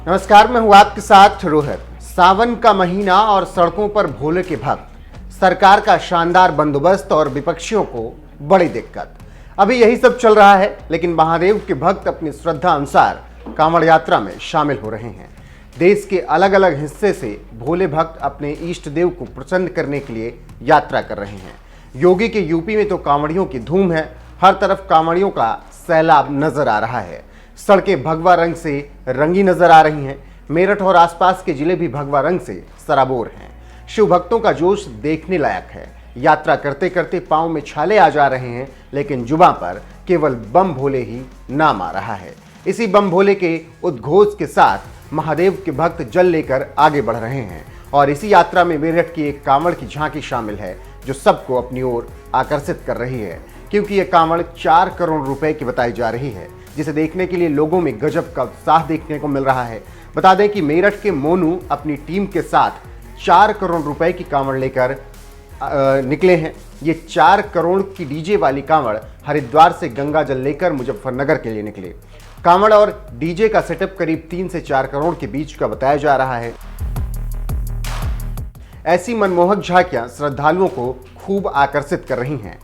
नमस्कार, मैं हूं आपके साथ रोहित। सावन का महीना और सड़कों पर भोले के भक्त, सरकार का शानदार बंदोबस्त और विपक्षियों को बड़ी दिक्कत। अभी यही सब चल रहा है, लेकिन महादेव के भक्त अपनी श्रद्धा अनुसार कांवड़ यात्रा में शामिल हो रहे हैं। देश के अलग अलग हिस्से से भोले भक्त अपने इष्ट देव को प्रसन्न करने के लिए यात्रा कर रहे हैं। योगी के यूपी में तो कांवड़ियों की धूम है, हर तरफ कांवड़ियों का सैलाब नजर आ रहा है। सड़कें भगवा रंग से रंगी नजर आ रही हैं। मेरठ और आसपास के जिले भी भगवा रंग से सराबोर हैं। शिव भक्तों का जोश देखने लायक है। यात्रा करते करते पांव में छाले आ जा रहे हैं, लेकिन जुबां पर केवल बम भोले ही नाम आ रहा है। इसी बम भोले के उद्घोष के साथ महादेव के भक्त जल लेकर आगे बढ़ रहे हैं और इसी यात्रा में मेरठ की एक कांवड़ की झांकी शामिल है, जो सबको अपनी ओर आकर्षित कर रही है, क्योंकि यह कांवड़ 4 करोड़ रुपए की बताई जा रही है, जिसे देखने के लिए लोगों में गजब का उत्साह देखने को मिल रहा है। बता दें कि मेरठ के मोनू अपनी टीम के साथ 4 करोड़ रुपए की कांवड़ लेकर निकले हैं। ये 4 करोड़ की डीजे वाली कांवड़ हरिद्वार से गंगा जल लेकर मुजफ्फरनगर के लिए निकले। कांवड़ और डीजे का सेटअप करीब 3 से 4 करोड़ के बीच का बताया जा रहा है। ऐसी मनमोहक झांकियां श्रद्धालुओं को खूब आकर्षित कर रही हैं।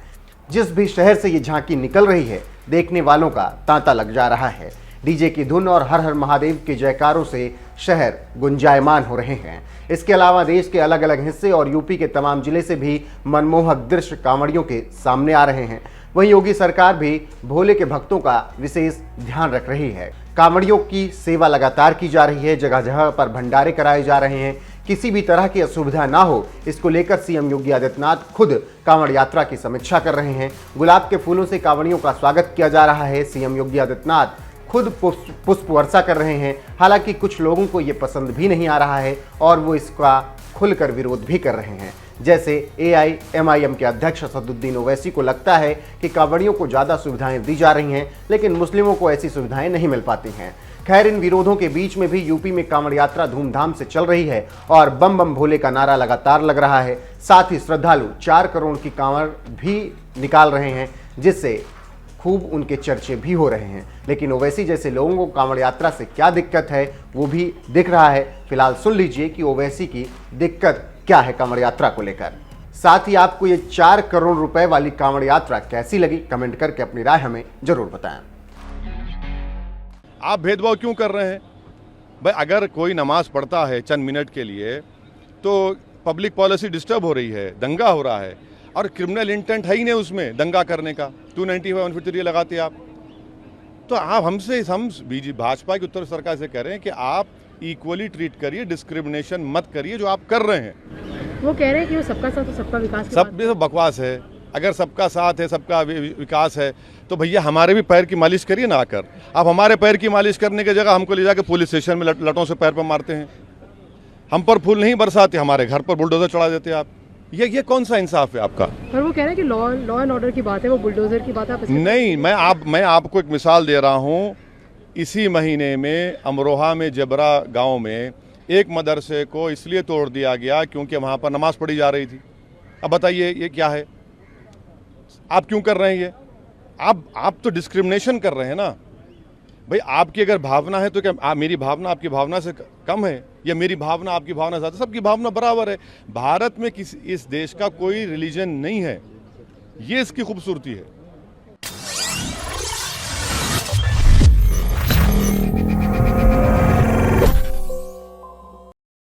जिस भी शहर से ये झांकी निकल रही है, देखने वालों का तांता लग जा रहा है। डीजे की धुन और हर हर महादेव के जयकारों से शहर गुंजायमान हो रहे हैं। इसके अलावा देश के अलग अलग हिस्से और यूपी के तमाम जिले से भी मनमोहक दृश्य कांवड़ियों के सामने आ रहे हैं। वहीं योगी सरकार भी भोले के भक्तों का विशेष ध्यान रख रही है। कांवड़ियों की सेवा लगातार की जा रही है। जगह जगह पर भंडारे कराए जा रहे हैं। किसी भी तरह की असुविधा ना हो, इसको लेकर सीएम योगी आदित्यनाथ खुद कांवड़ यात्रा की समीक्षा कर रहे हैं। गुलाब के फूलों से कांवड़ियों का स्वागत किया जा रहा है। सीएम योगी आदित्यनाथ खुद पुष्प वर्षा कर रहे हैं। हालांकि कुछ लोगों को ये पसंद भी नहीं आ रहा है और वो इसका खुलकर विरोध भी कर रहे हैं। जैसे AIMIM के अध्यक्ष असदुद्दीन ओवैसी को लगता है कि कांवड़ियों को ज़्यादा सुविधाएं दी जा रही हैं, लेकिन मुस्लिमों को ऐसी सुविधाएं नहीं मिल पाती हैं। खैर, इन विरोधों के बीच में भी यूपी में कांवड़ यात्रा धूमधाम से चल रही है और बम बम भोले का नारा लगातार लग रहा है। साथ ही श्रद्धालु 4 करोड़ की कांवड़ भी निकाल रहे हैं, जिससे खूब उनके चर्चे भी हो रहे हैं। लेकिन ओवैसी जैसे लोगों को कांवड़ यात्रा से क्या दिक्कत है, वो भी दिख रहा है। फिलहाल सुन लीजिए कि ओवैसी की दिक्कत क्या है कांवड़ यात्रा को लेकर। साथ ही आपको ये 4 करोड़ रुपए वाली कांवड़ यात्रा कैसी लगी, कमेंट करके अपनी राय हमें जरूर बताएं। आप भेदभाव क्यों कर रहे हैं भाई? अगर कोई नमाज पढ़ता है चंद मिनट के लिए तो पब्लिक पॉलिसी डिस्टर्ब हो रही है, दंगा हो रहा है और क्रिमिनल इंटेंट है ही नहीं उसमें दंगा करने का। 295 153 लगाते आप तो आप हम भाजपा की उत्तर सरकार से कह रहे हैं कि आप इक्वली ट्रीट करिए, डिस्क्रिमिनेशन मत करिए जो आप कर रहे हैं। वो कह रहे हैं कि वो सबका साथ तो सबका विकास सब बकवास है। अगर सबका साथ है, सबका विकास है, तो भैया हमारे भी पैर की मालिश करिए ना आकर। आप हमारे पैर की मालिश करने की जगह हमको ले जाकर पुलिस स्टेशन में लटों से पैर पर मारते हैं। हम पर फूल नहीं बरसाते, हमारे घर पर बुलडोजर चढ़ा देते आप। ये कौन सा इंसाफ है आपका? पर वो कह रहे हैं कि लॉ एंड ऑर्डर की बात है, वो बुलडोजर की बात है। नहीं, मैं आपको एक मिसाल दे रहा हूँ। इसी महीने में अमरोहा में जबरा गाँव में एक मदरसे को इसलिए तोड़ दिया गया क्योंकि वहाँ पर नमाज पढ़ी जा रही थी। अब बताइए ये क्या है? आप क्यों कर रहे हैं ये? आप तो डिस्क्रिमिनेशन कर रहे हैं ना भाई। आपकी अगर भावना है तो क्या मेरी भावना आपकी भावना से कम है, या मेरी भावना आपकी भावना से ज़्यादा? सबकी भावना बराबर है। भारत में इस देश का कोई रिलीजन नहीं है, ये इसकी खूबसूरती है।